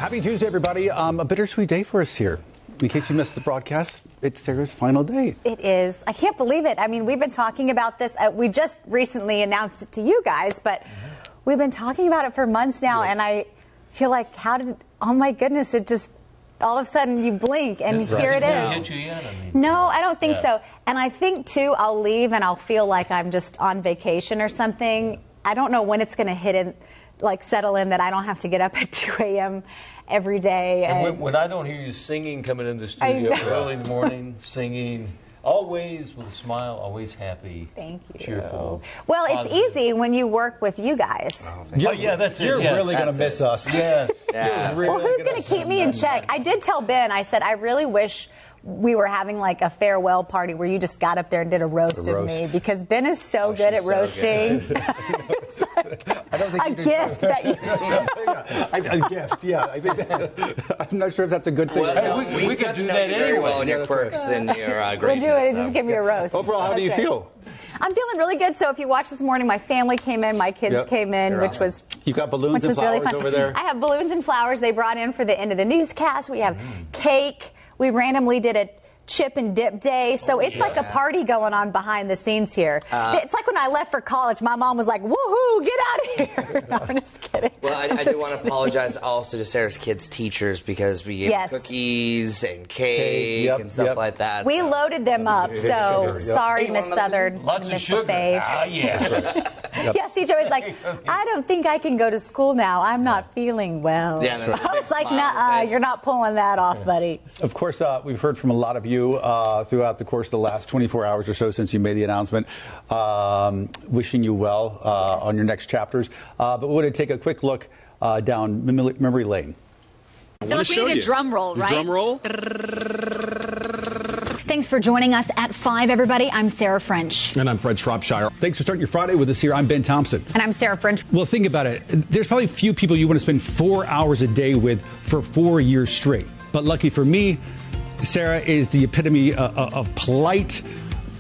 Happy Tuesday, everybody. A bittersweet day for us here. In case you missed the broadcast, it's Sarah's final day. It is. I can't believe it. I mean, we've been talking about this. We just recently announced it to you guys, but we've been talking about it for months now, and I feel like, oh my goodness, it just, all of a sudden you blink and here it is. No, I don't think so. And I think, too, I'll leave and I'll feel like I'm just on vacation or something. I don't know when it's going to hit it, like settle in that I don't have to get up at 2 a.m. every day. And when I don't hear you singing coming in the studio early in the morning, singing, always with a smile, always happy. Thank you. Cheerful. Well, it's easy when you work with you guys. Oh, yeah, that's it. You're really going to miss us. Yes. Well, who's going to keep me in check? I did tell Ben, I said, I really wish we were having like a farewell party where you just got up there and did a roast of me, because Ben is so good at roasting. It's like a gift that you... A gift, yeah. I think I'm not sure if that's a good thing. Well, no, we could do that very well in your quirks and your greatness. We'll do it. Just give me a roast. Overall, how do you feel? I'm feeling really good. So if you watch this morning, my family came in, my kids came in, which was you got balloons and flowers really fun. over there. I have balloons and flowers they brought in for the end of the newscast. We have cake. We randomly did a chip and dip day. So it's like a party going on behind the scenes here. It's like when I left for college, my mom was like, woohoo, get out of here. No, I'm just kidding. Well, I do want to apologize also to Sarah's kids' teachers, because we gave cookies and cake and stuff like that. We loaded them up. So sorry, Miss Southern. Lots of sugar. Yeah, CJ was like, I don't think I can go to school now. I'm not feeling well. Yeah, I was like, nuh-uh, you're not pulling that off, buddy. Of course, we've heard from a lot of you throughout the course of the last 24 hours or so since you made the announcement, wishing you well on your next chapters. But we're going to take a quick look down memory lane. I feel like we need a drum roll, right? Drum roll. Thanks for joining us at 5, everybody. I'm Sarah French. And I'm Fred Shropshire. Thanks for starting your Friday with us here. I'm Ben Thompson. And I'm Sarah French. Well, think about it. There's probably few people you want to spend 4 hours a day with for 4 years straight. But lucky for me, Sarah is the epitome of polite,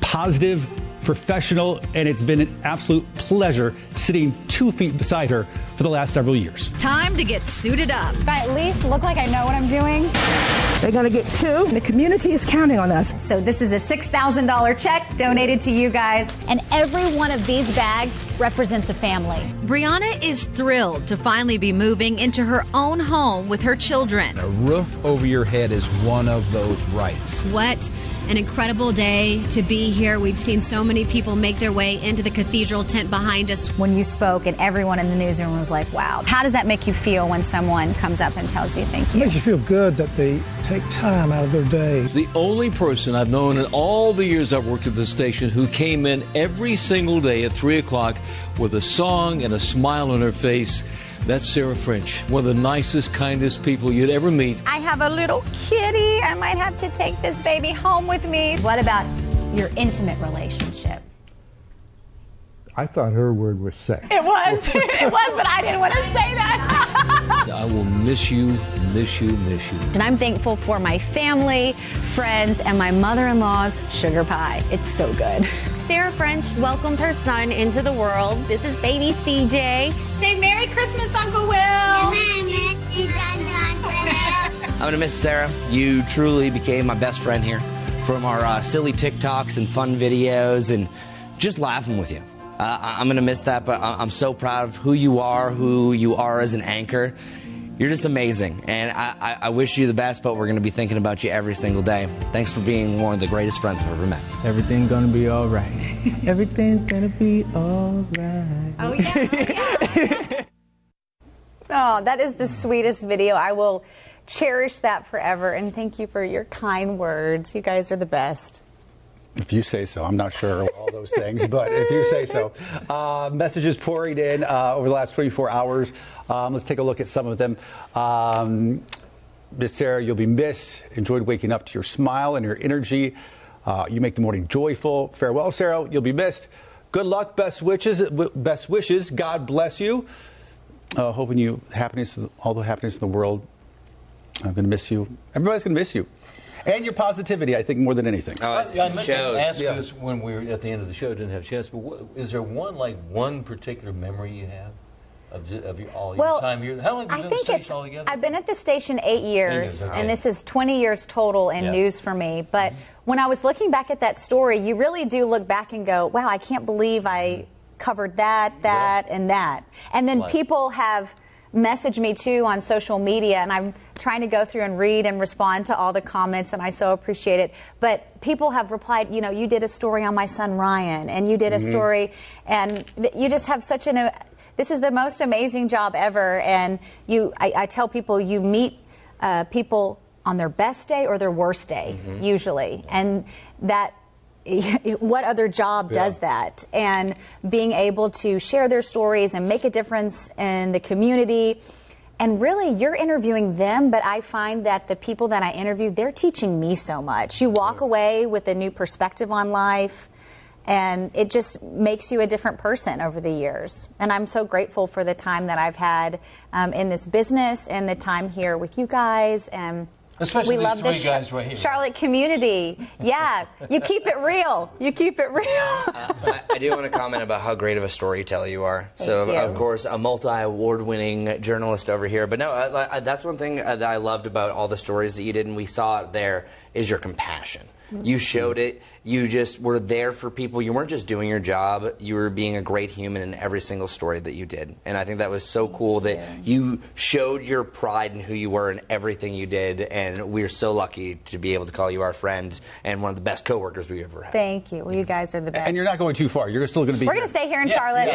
positive, professional, and it's been an absolute pleasure sitting 2 feet beside her for the last several years. Time to get suited up. If I at least look like I know what I'm doing. They're going to get 2. The community is counting on us. So this is a $6,000 check donated to you guys. And every one of these bags represents a family. Brianna is thrilled to finally be moving into her own home with her children. A roof over your head is one of those rights. What an incredible day to be here. We've seen so many people make their way into the cathedral tent behind us. When you spoke and everyone in the newsroom was like, wow. How does that make you feel when someone comes up and tells you thank you? It makes you feel good that they take time out of their day. The only person I've known in all the years I've worked at the station who came in every single day at 3 o'clock with a song and a smile on her face, that's Sarah French, one of the nicest, kindest people you'd ever meet. I have a little kitty. I might have to take this baby home with me. What about your intimate relationship? I thought her word was sex. It was. It was, but I didn't want to say that. I will miss you, miss you, miss you. And I'm thankful for my family, friends, and my mother-in-law's sugar pie. It's so good. Sarah French welcomed her son into the world. This is baby CJ. Say Merry Christmas, Uncle Will. I'm going to miss Sarah. You truly became my best friend here. From our silly TikToks and fun videos and just laughing with you. I'm going to miss that, but I'm so proud of who you are as an anchor. You're just amazing, and I wish you the best, but we're going to be thinking about you every single day. Thanks for being one of the greatest friends I've ever met. Everything's going to be all right. Everything's going to be all right. Oh, yeah. Oh, that is the sweetest video. I will cherish that forever, and thank you for your kind words. You guys are the best. If you say so. I'm not sure all those things, but if you say so. Messages pouring in over the last 24 hours. Let's take a look at some of them. Miss Sarah, you'll be missed. Enjoyed waking up to your smile and your energy. You make the morning joyful. Farewell, Sarah. You'll be missed. Good luck. Best wishes. Best wishes. God bless you. Hoping you happiness, all the happiness in the world. I'm going to miss you. Everybody's going to miss you. And your positivity, I think, more than anything. I meant to ask this when we were at the end of the show, didn't have a chance, but is there one particular memory you have all your time here? How long have you been at the station altogether? I've been at the station 8 years, okay. and this is 20 years total in news for me. But when I was looking back at that story, you really do look back and go, wow, I can't believe I covered that, and that. And then people have messaged me, too, on social media, and I'm trying to go through and read and respond to all the comments, and I so appreciate it. But people have replied, you know, you did a story on my son Ryan, and you did a story, and you just have such an... This is the most amazing job ever, and I tell people you meet people on their best day or their worst day, usually, and that... What other job does that? And being able to share their stories and make a difference in the community. And really, you're interviewing them, but I find that the people that I interview, they're teaching me so much. You walk away with a new perspective on life, and it just makes you a different person over the years. And I'm so grateful for the time that I've had in this business and the time here with you guys. And especially we love these this three guys right here. Charlotte community. Yeah, you keep it real. You keep it real. I do want to comment about how great of a storyteller you are. Thank you. Of course, a multi-award-winning journalist over here. But no, that's one thing that I loved about all the stories that you did, and we saw it there, is your compassion. You showed it. You just were there for people. You weren't just doing your job. You were being a great human in every single story that you did. And I think that was so cool that you showed your pride in who you were in everything you did. And we're so lucky to be able to call you our friend and one of the best coworkers we've ever had. Thank you. Well, you guys are the best. And you're not going too far. You're still going to be We're going to stay here in Charlotte.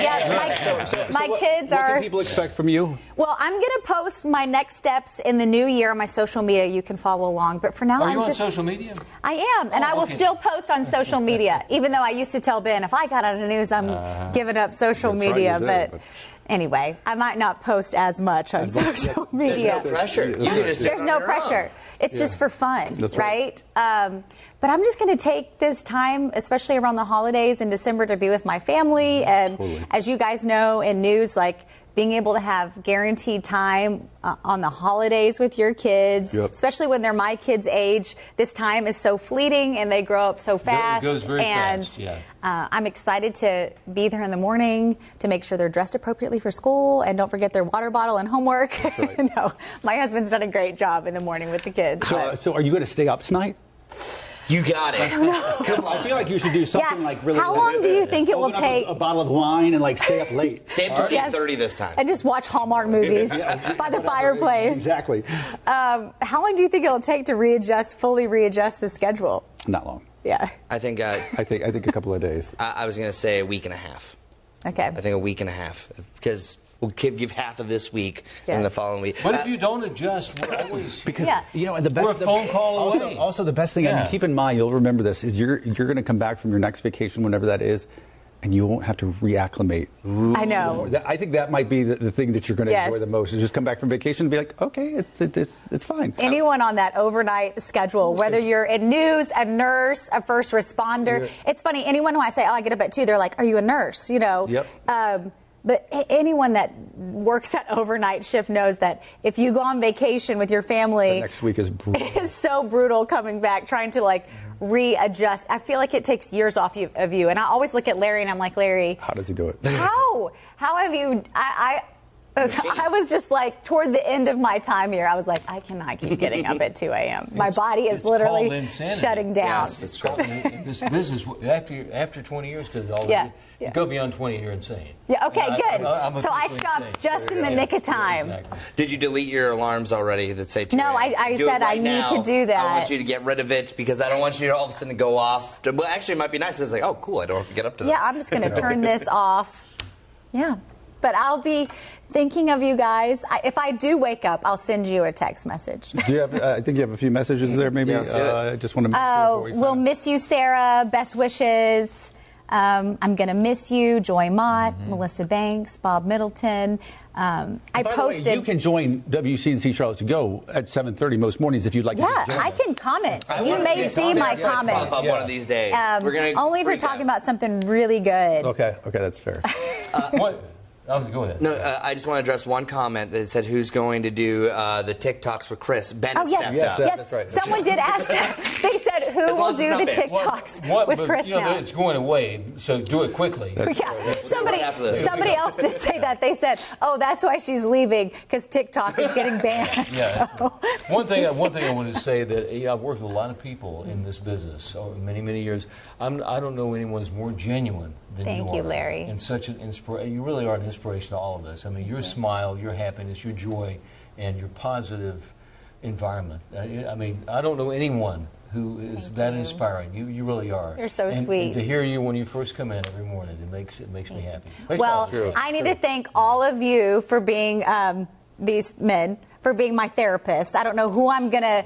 My kids are... What can people expect from you? Well, I'm going to post my next steps in the new year on my social media. You can follow along. But for now, I'm just... Are you on social media? I am. And I will still post on social media, even though I used to tell Ben, if I got out of the news, I'm giving up social media. Right, but anyway, I might not post as much on social media. There's no pressure. There's no pressure. It's just for fun, right? But I'm just going to take this time, especially around the holidays in December, to be with my family. And as you guys know in news, like, being able to have guaranteed time on the holidays with your kids, especially when they're my kids' age. This time is so fleeting, and they grow up so fast. It goes very fast, yeah. I'm excited to be there in the morning to make sure they're dressed appropriately for school, and don't forget their water bottle and homework. Right. No, my husband's done a great job in the morning with the kids. So are you going to stay up tonight? You got it. I feel like you should do something like really. How long do you think it will take? A bottle of wine and like stay up late. Stay up till 8:30 this time. And just watch Hallmark movies by the fireplace. Exactly. How long do you think it'll take to fully readjust the schedule? Not long. Yeah. I think I think a couple of days. I was going to say a week and a half. Okay. I think a week and a half, because we'll give half of this week and the following week. But if you don't adjust, we're always... Because, you know, the best... We're a phone call away. Also, the best thing, I mean, keep in mind, you'll remember this, is you're going to come back from your next vacation, whenever that is, and you won't have to reacclimate. I know. I think that might be the thing that you're going to enjoy the most, is just come back from vacation and be like, okay, it's fine. Anyone on that overnight schedule, whether you're in news, a nurse, a first responder, it's funny, anyone who I say, oh, I get up at 2, they're like, are you a nurse? You know? Yep. But anyone that works that overnight shift knows that if you go on vacation with your family, the next week is brutal. It is so brutal coming back, trying to like readjust. I feel like it takes years off of you. And I always look at Larry and I'm like, Larry, how does he do it? How have you? I was just like, toward the end of my time here, I was like, I cannot keep getting up at 2 a.m. My body is literally shutting down. Yes, it's called, this business, after 20 years, because you go beyond 20, you're insane. Yeah, okay, good. So I stopped just in the nick of time. Yeah, exactly. Did you delete your alarms already that say 2 No, I said I need to do that. I want you to get rid of it, because I don't want you to all of a sudden go off. Well, actually, it might be nice. It's like, oh, cool, I don't have to get up to that. Yeah, I'm just going to turn this off. Yeah. But I'll be thinking of you guys. If I do wake up, I'll send you a text message. Do you have? I think you have a few messages there, maybe. I just want to make sure. We'll miss you, Sarah. Best wishes. I'm going to miss you, Joy Mott, Melissa Banks, Bob Middleton. I posted. Way, you can join WCNC Charlotte to go at 7:30 most mornings if you'd like to. Yeah, I can comment. You may see my comments. One of these days. Only if you're talking about something really good. Okay, that's fair. Go ahead. No, I just want to address one comment that said who's going to do the TikToks for Chris. Ben stepped up. That's right. Someone did ask that. They said, who will do the TikToks with Chris now? It's going away, so do it quickly. Somebody else did say that. They said, oh, that's why she's leaving, because TikTok is getting banned. Yeah. So. One thing I wanted to say that I've worked with a lot of people in this business over many, many years. I don't know anyone's more genuine than you are. Thank you, Larry. And such an inspiration. You really are an inspiration to all of us. I mean, your smile, your happiness, your joy, and your positive environment. I mean, I don't know anyone who is that inspiring. You really are. You're so sweet. And to hear you when you first come in every morning, it makes me happy. Well, I need to thank all of you for being these men. For being my therapist. I don't know who I'm gonna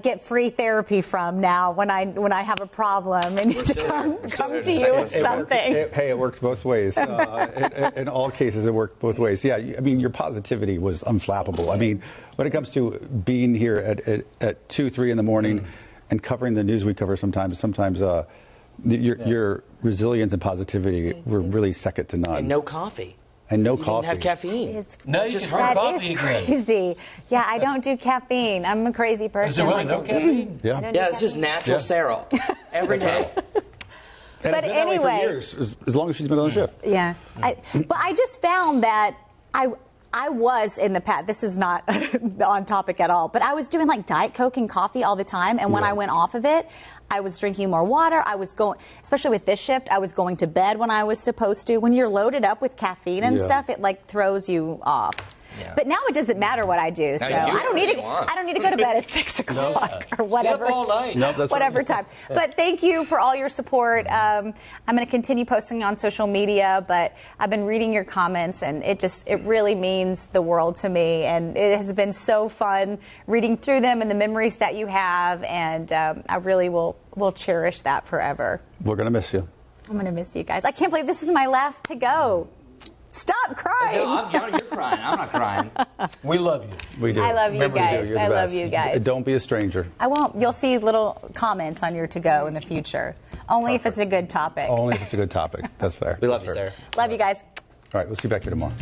get free therapy from now when I have a problem and need to come to you with something. It worked both ways. In all cases, it worked both ways. Yeah, I mean, your positivity was unflappable. I mean, when it comes to being here at 2, 3 in the morning and covering the news we cover sometimes your resilience and positivity were really second to none. And no coffee. And no you coffee. Didn't have caffeine. No, you just heard coffee again. Crazy. Yeah, I don't do caffeine. I'm a crazy person. Is there really no caffeine? Yeah. It's just natural Sarah. Every day. And but it's been anyway, that way for years, as long as she's been on the ship. Yeah. But I just found that I was in the past, this is not on topic at all, but I was doing Diet Coke and coffee all the time. And when I went off of it, I was drinking more water. I was going, especially with this shift, I was going to bed when I was supposed to. When you're loaded up with caffeine and stuff, it throws you off. Yeah. But now it doesn't matter what I do, so I don't need to go to bed at 6 o'clock or whatever. All night. Whatever time. But thank you for all your support. I'm going to continue posting on social media, but I've been reading your comments, and it really means the world to me. And it has been so fun reading through them and the memories that you have, and I really will cherish that forever. We're going to miss you. I'm going to miss you guys. I can't believe this is my last to go. Stop crying. No, you're crying. I'm not crying. We love you. We do. I love you guys. I love you guys. Don't be a stranger. I won't. You'll see little comments on your to-go in the future. Only if it's a good topic. Only if it's a good topic. That's fair. We love you, Sarah. Love you guys. All right, we'll see you back here tomorrow.